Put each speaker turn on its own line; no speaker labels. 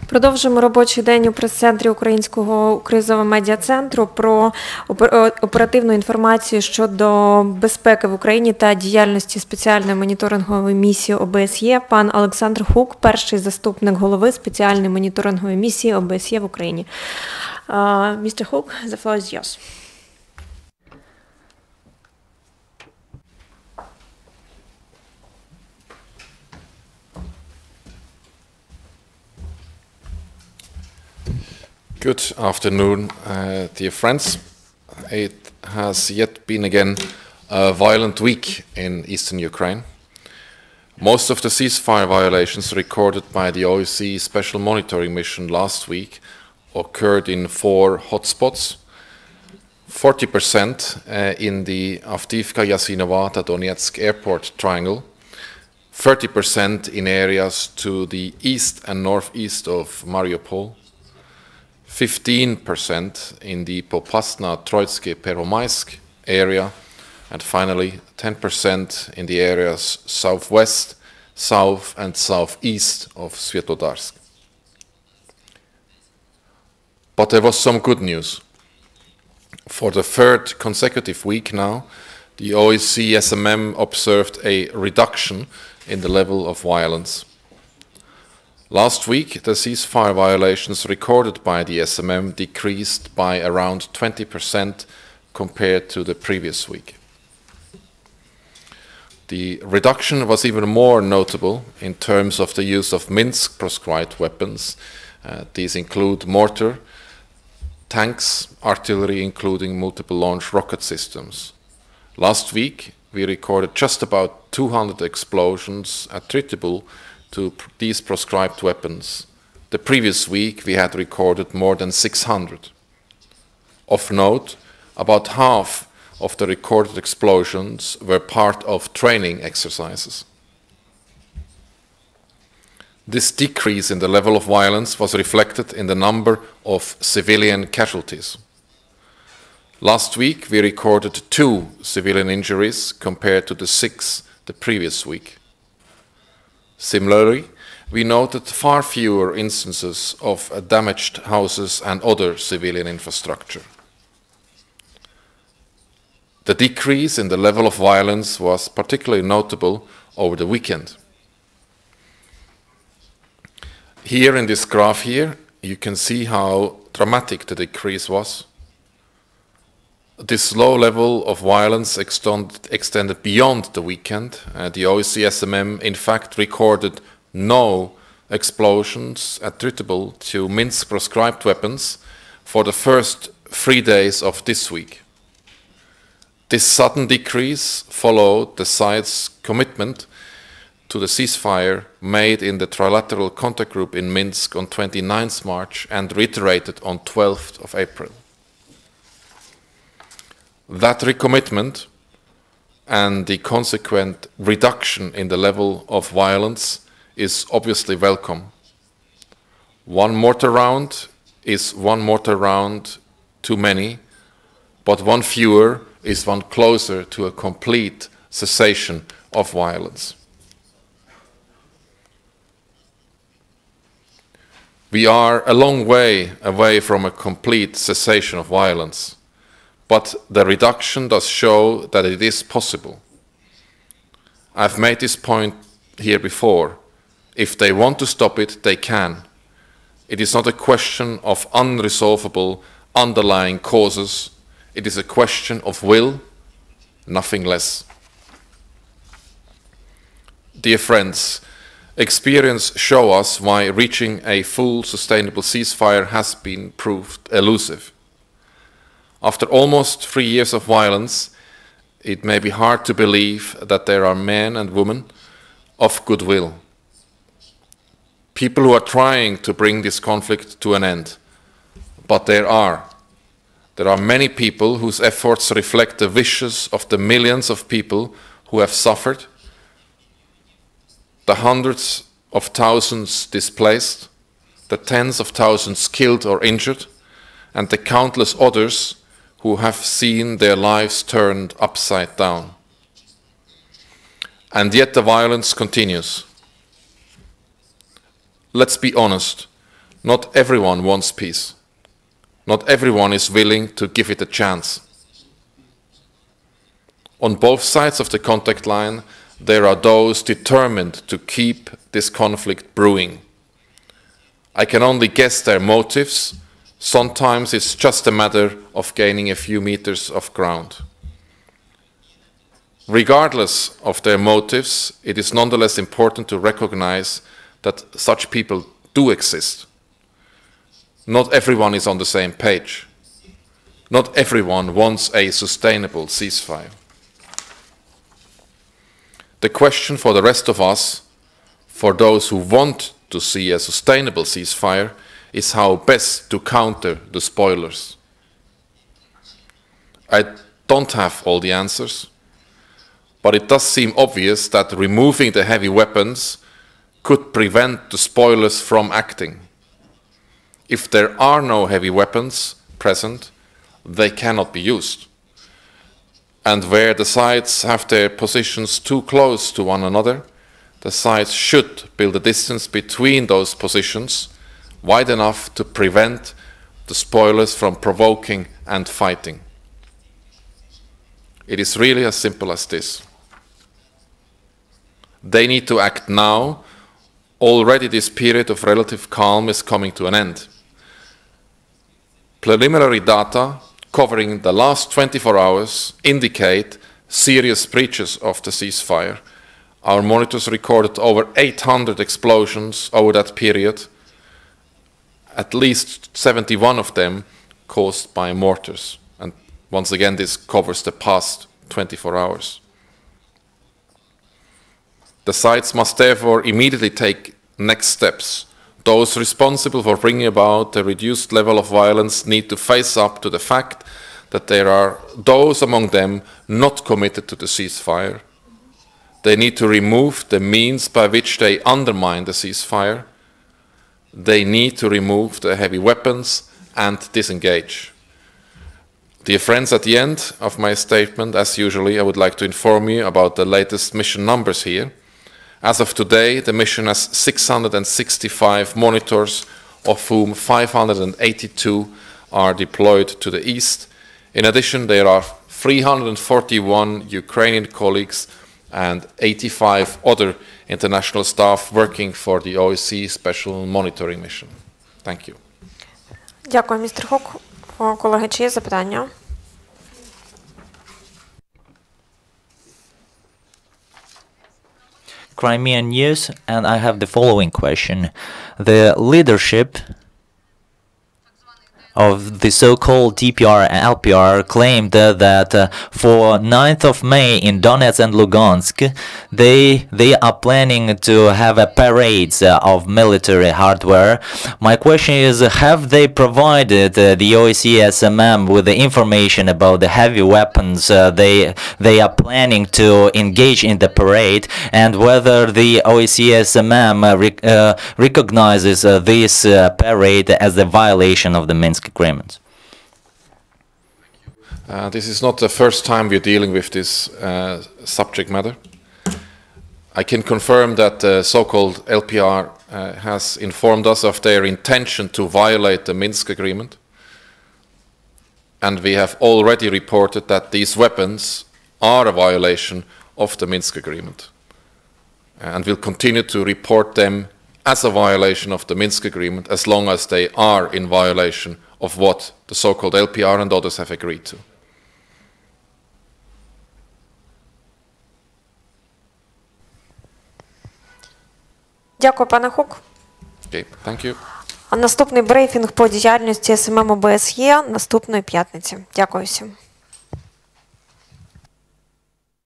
Продовжуємо робочий день у прес-центрі Українського кризового медіа-центру про оперативну інформацію щодо безпеки в Україні та діяльності спеціальної моніторингової місії ОБСЄ. Пан Олександр Хук, перший заступник голови спеціальної моніторингової місії ОБСЄ в Україні. Mr. Hook, the floor is yours.
Good afternoon, dear friends. It has yet been again a violent week in eastern Ukraine. Most of the ceasefire violations recorded by the OSCE Special Monitoring Mission last week occurred in 4 hotspots. 40% in the Avdiivka-Yasinova-Donetsk airport triangle, 30% in areas to the east and northeast of Mariupol, 15% in the Popasna-Troitsky-Pervomaisk area, and finally 10% in the areas southwest, south and southeast of Sviatodarsk. But there was some good news. For the 3rd consecutive week now, the OSCE SMM observed a reduction in the level of violence. Last week, the ceasefire violations recorded by the SMM decreased by around 20% compared to the previous week. The reduction was even more notable in terms of the use of Minsk-proscribed weapons. These include mortar, tanks, artillery, including multiple launch rocket systems. Last week, we recorded just about 200 explosions attributable to these proscribed weapons. The previous week, we had recorded more than 600. Of note, about half of the recorded explosions were part of training exercises. This decrease in the level of violence was reflected in the number of civilian casualties. Last week, we recorded 2 civilian injuries compared to the 6 the previous week. Similarly, we noted far fewer instances of damaged houses and other civilian infrastructure. The decrease in the level of violence was particularly notable over the weekend. Here in this graph here, you can see how dramatic the decrease was. This low level of violence extended beyond the weekend. The OSCE SMM, in fact, recorded no explosions attributable to Minsk-proscribed weapons for the first 3 days of this week. This sudden decrease followed the sides' commitment to the ceasefire made in the trilateral contact group in Minsk on 29th March and reiterated on 12th of April. That recommitment and the consequent reduction in the level of violence is obviously welcome. One mortar round is one mortar round too many, but one fewer is one closer to a complete cessation of violence. We are a long way away from a complete cessation of violence, but the reduction does show that it is possible. I've made this point here before. If they want to stop it, they can. It is not a question of unresolvable underlying causes. It is a question of will, nothing less. Dear friends, experience show us why reaching a full sustainable ceasefire has been proved elusive. After almost 3 years of violence, it may be hard to believe that there are men and women of goodwill. People who are trying to bring this conflict to an end. But there are many people whose efforts reflect the wishes of the millions of people who have suffered, the hundreds of thousands displaced, the tens of thousands killed or injured, and the countless others who have seen their lives turned upside down. And yet the violence continues. Let's be honest, Not everyone wants peace. Not everyone is willing to give it a chance. On both sides of the contact line, there are those determined to keep this conflict brewing. I can only guess their motives. Sometimes it's just a matter of gaining a few meters of ground. Regardless of their motives, it is nonetheless important to recognize that such people do exist. Not everyone is on the same page. Not everyone wants a sustainable ceasefire. The question for the rest of us, for those who want to see a sustainable ceasefire, is how best to counter the spoilers. I don't have all the answers, but it does seem obvious that removing the heavy weapons could prevent the spoilers from acting. If there are no heavy weapons present, they cannot be used. And where the sides have their positions too close to one another, the sides should build a distance between those positions wide enough to prevent the spoilers from provoking and fighting. It is really as simple as this. They need to act now. Already this period of relative calm is coming to an end. Preliminary data covering the last 24 hours indicate serious breaches of the ceasefire. Our monitors recorded over 800 explosions over that period, at least 71 of them caused by mortars. And once again, this covers the past 24 hours. The sides must therefore immediately take next steps. Those responsible for bringing about a reduced level of violence need to face up to the fact that there are those among them not committed to the ceasefire. They need to remove the means by which they undermine the ceasefire. They need to remove the heavy weapons and disengage. Dear friends, at the end of my statement, as usually, I would like to inform you about the latest mission numbers here. As of today, the mission has 665 monitors, of whom 582 are deployed to the east. In addition, there are 341 Ukrainian colleagues and 85 other international staff working for the OSCE Special Monitoring Mission. Thank you.
Дякую, містер Хук. Колеги, чи є запитання?
Crimean News, and I have the following question. The leadership of the so-called DPR and LPR claimed that for 9th of May in Donetsk and Lugansk, they are planning to have a parades of military hardware. My question is, have they provided the OSCE SMM with the information about the heavy weapons they are planning to engage in the parade, and whether the OSCE SMM recognizes this parade as a violation of the Minsk agreements?
This is not the first time we're dealing with this subject matter. I can confirm that the so-called LPR has informed us of their intention to violate the Minsk agreement. And we have already reported that these weapons are a violation of the Minsk agreement. And we'll continue to report them as a violation of the Minsk agreement as long as they are in violation of what the so-called LPR and others have agreed to.
Дякую, пане Хук.
Okay, thank you.
А наступний брифінг по діяльності СММ ОБСЄ наступної п'ятниці. Дякую всім.